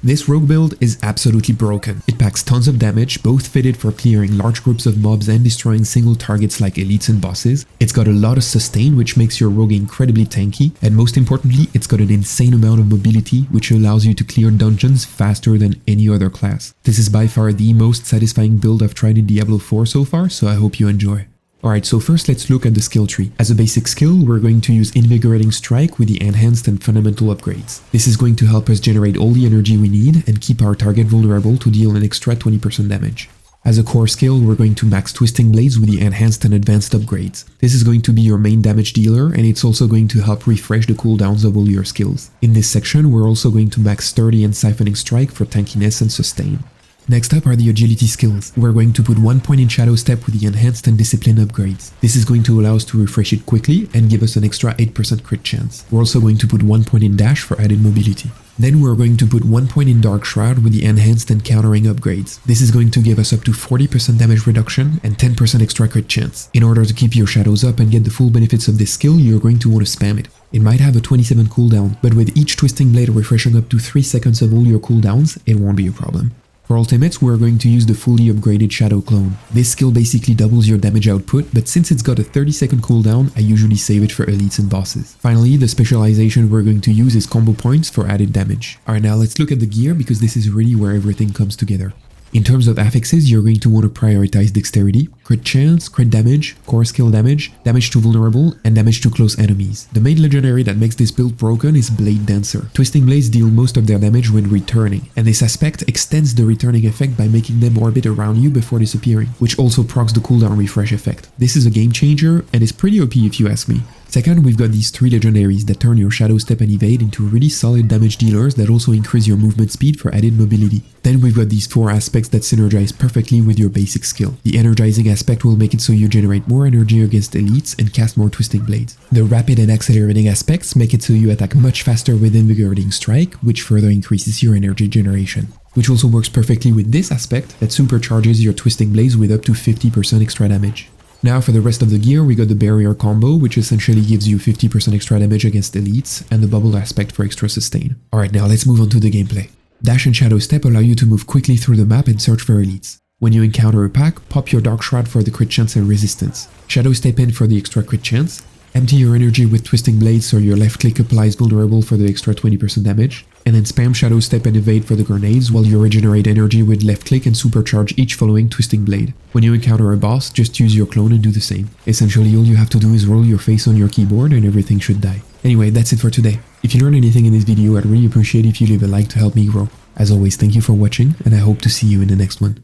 This rogue build is absolutely broken. It packs tons of damage, both fitted for clearing large groups of mobs and destroying single targets like elites and bosses. It's got a lot of sustain, which makes your rogue incredibly tanky, and most importantly, it's got an insane amount of mobility, which allows you to clear dungeons faster than any other class. This is by far the most satisfying build I've tried in Diablo 4 so far, so I hope you enjoy. Alright, so first let's look at the skill tree. As a basic skill, we're going to use Invigorating Strike with the enhanced and fundamental upgrades. This is going to help us generate all the energy we need and keep our target vulnerable to deal an extra 20% damage. As a core skill, we're going to max Twisting Blades with the enhanced and advanced upgrades. This is going to be your main damage dealer, and it's also going to help refresh the cooldowns of all your skills. In this section, we're also going to max Sturdy and Siphoning Strike for tankiness and sustain. Next up are the agility skills. We're going to put 1 point in Shadow Step with the enhanced and discipline upgrades. This is going to allow us to refresh it quickly and give us an extra 8% crit chance. We're also going to put 1 point in Dash for added mobility. Then we're going to put 1 point in Dark Shroud with the enhanced and countering upgrades. This is going to give us up to 40% damage reduction and 10% extra crit chance. In order to keep your shadows up and get the full benefits of this skill, you're going to want to spam it. It might have a 27 cooldown, but with each Twisting Blade refreshing up to 3 seconds of all your cooldowns, it won't be a problem. For ultimates, we're going to use the fully upgraded Shadow Clone. This skill basically doubles your damage output, but since it's got a 30-second cooldown, I usually save it for elites and bosses. Finally, the specialization we're going to use is combo points for added damage. Alright, now let's look at the gear because this is really where everything comes together. In terms of affixes, you're going to want to prioritize dexterity, crit chance, crit damage, core skill damage, damage to vulnerable, and damage to close enemies. The main legendary that makes this build broken is Blade Dancer. Twisting Blades deal most of their damage when returning, and this aspect extends the returning effect by making them orbit around you before disappearing, which also procs the cooldown refresh effect. This is a game changer, and is pretty OP if you ask me. Second, we've got these 3 legendaries that turn your Shadow Step and Evade into really solid damage dealers that also increase your movement speed for added mobility. Then we've got these 4 aspects that synergize perfectly with your basic skill. The energizing aspect will make it so you generate more energy against elites and cast more Twisting Blades. The rapid and accelerating aspects make it so you attack much faster with Invigorating Strike, which further increases your energy generation. Which also works perfectly with this aspect that supercharges your Twisting Blades with up to 50% extra damage. Now for the rest of the gear, we got the Barrier combo, which essentially gives you 50% extra damage against elites, and the Bubble aspect for extra sustain. Alright, now let's move on to the gameplay. Dash and Shadow Step allow you to move quickly through the map and search for elites. When you encounter a pack, pop your Dark Shroud for the crit chance and resistance. Shadow Step in for the extra crit chance. Empty your energy with Twisting Blades so your left click applies vulnerable for the extra 20% damage. And then spam Shadow Step and Evade for the grenades while you regenerate energy with left click and supercharge each following Twisting Blade. When you encounter a boss, just use your clone and do the same. Essentially all you have to do is roll your face on your keyboard and everything should die. Anyway, that's it for today. If you learned anything in this video, I'd really appreciate if you leave a like to help me grow. As always, thank you for watching and I hope to see you in the next one.